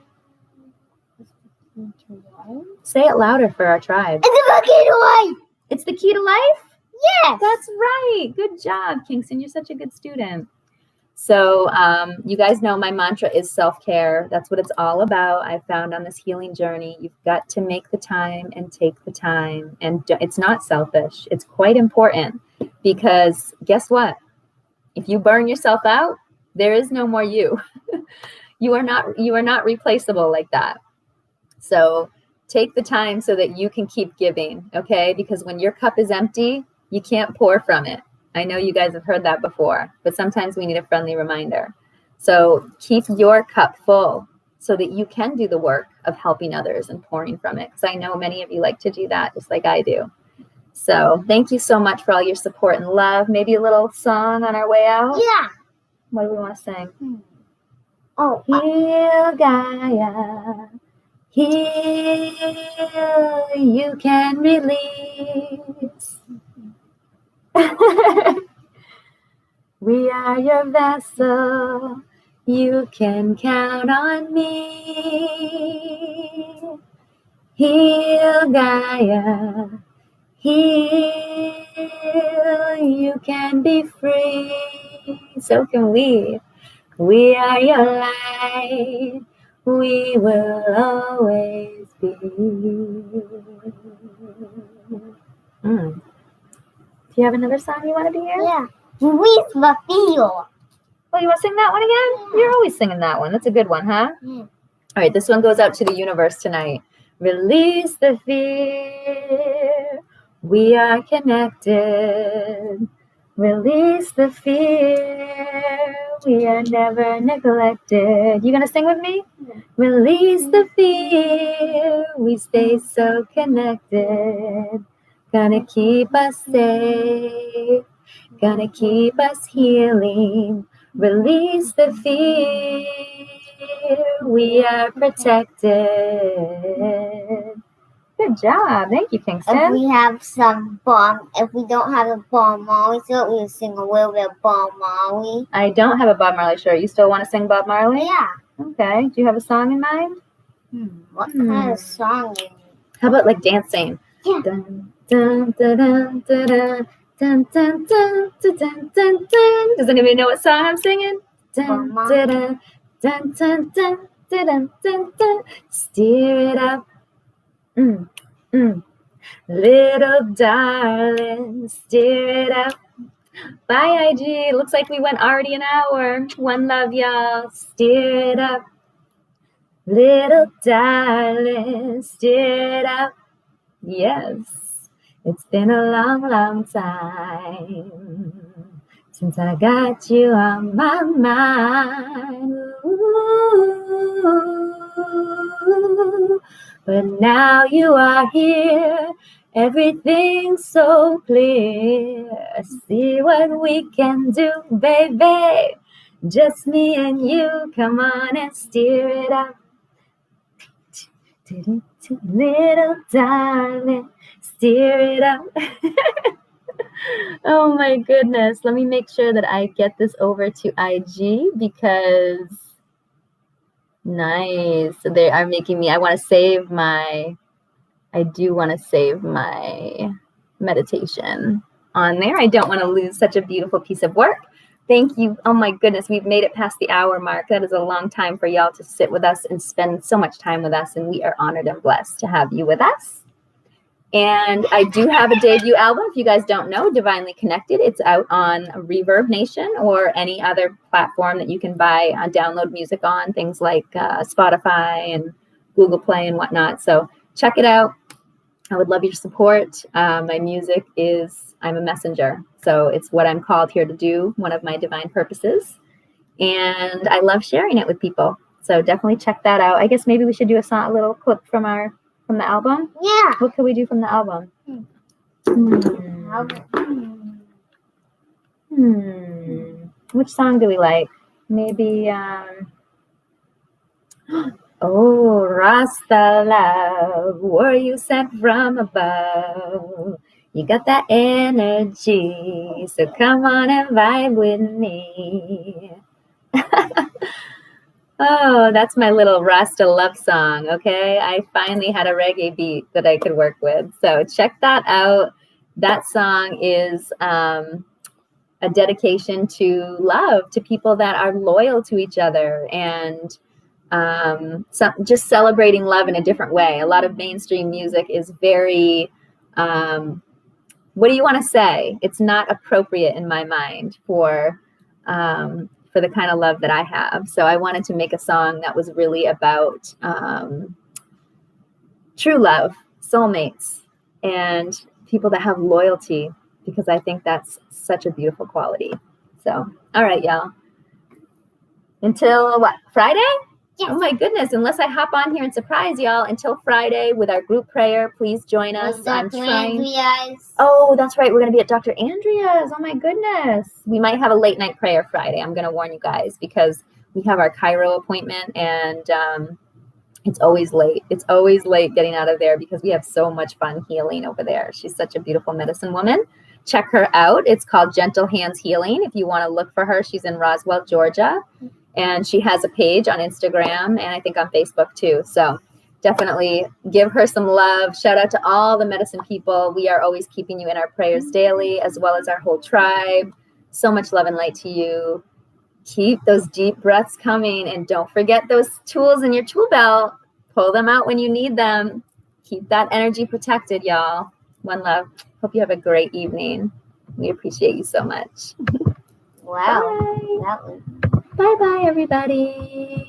Say it louder for our tribe. It's the key to life. It's the key to life? Yes. That's right. Good job, Kingston. You're such a good student. So you guys know my mantra is self-care. That's what it's all about. I found on this healing journey, you've got to make the time and take the time. And it's not selfish. It's quite important, because guess what? If you burn yourself out, there is no more you. You are not replaceable like that. So take the time so that you can keep giving, okay? Because when your cup is empty, you can't pour from it. I know you guys have heard that before, but sometimes we need a friendly reminder. So keep your cup full so that you can do the work of helping others and pouring from it. Because I know many of you like to do that just like I do. So thank you so much for all your support and love. Maybe a little song on our way out? Yeah. What do we want to sing? Oh. Heal Gaia. Here you can release. We are your vessel. You can count on me. Heal Gaia. Heal. You can be free. So can we. We are your light. We will always be. Do you have another song you want to hear? Yeah. Release the feel. Oh, you want to sing that one again? Yeah. You're always singing that one. That's a good one, huh? Yeah. All right, this one goes out to the universe tonight. Release the fear. We are connected. Release the fear. We are never neglected. You gonna sing with me? Yeah. Release the fear. We stay so connected. Gonna keep us safe. Gonna keep us healing. Release the fear. We are protected. Good job. Thank you, Kingston. If we have some bomb, if we don't have a Bob Marley shirt, we'll sing a little bit of Bob Marley. I don't have a Bob Marley shirt. You still want to sing Bob Marley? Yeah. Okay. Do you have a song in mind? What kind of song is it? How about like dancing? Yeah. Dun, dun, dun, dun, dun, dun, dun, dun, dun, dun, dun, dun, dun. Does anybody know what song I'm singing? Dun, dun, dun, dun, dun, dun, dun, dun, dun. Steer it up. Little darling, steer it up. Bye, IG. Looks like we went already an hour. One love, y'all. Steer it up. Little darling, steer it up. Yes, it's been a long, long time since I got you on my mind. Ooh, but now you are here, Everything's so clear. See what we can do, baby. Just me and you. Come on and steer it up. Little darling, steer it up. Oh my goodness. Let me make sure that I get this over to IG because nice. They are making me, I do want to save my meditation on there. I don't want to lose such a beautiful piece of work. Thank you. Oh my goodness, we've made it past the hour mark. That is a long time for y'all to sit with us and spend so much time with us. And we are honored and blessed to have you with us. And I do have a debut album. If you guys don't know, Divinely Connected. It's out on Reverb Nation or any other platform that you can buy download music on, things like Spotify and Google Play and whatnot. So check it out. I would love your support. My music is, I'm a messenger. So it's what I'm called here to do, one of my divine purposes. And I love sharing it with people. So definitely check that out. I guess maybe we should do a little clip from the album. Yeah. What could we do from the album? Which song do we like? Maybe, oh, Rasta love, were you sent from above? You got that energy, so come on and vibe with me. Oh, that's my little Rasta love song, okay? I finally had a reggae beat that I could work with. So check that out. That song is a dedication to love, to people that are loyal to each other and just celebrating love in a different way. A lot of mainstream music is very, what do you want to say? It's not appropriate in my mind for the kind of love that I have. So I wanted to make a song that was really about true love, soulmates, and people that have loyalty, because I think that's such a beautiful quality. So, all right, y'all. Until what, Friday? Yes. Oh my goodness, unless I hop on here and surprise y'all, until Friday with our group prayer, please join us. I'm trying. Andrea's. Oh, that's right. We're going to be at Dr. Andrea's. Oh my goodness. We might have a late night prayer Friday. I'm going to warn you guys because we have our Cairo appointment and it's always late. It's always late getting out of there because we have so much fun healing over there. She's such a beautiful medicine woman. Check her out. It's called Gentle Hands Healing. If you want to look for her, she's in Roswell, Georgia. And she has a page on Instagram and I think on Facebook too. So definitely give her some love. Shout out to all the medicine people. We are always keeping you in our prayers daily, as well as our whole tribe. So much love and light to you. Keep those deep breaths coming and don't forget those tools in your tool belt. Pull them out when you need them. Keep that energy protected, y'all. One love. Hope you have a great evening. We appreciate you so much. Wow. Bye. That was Bye-bye, everybody.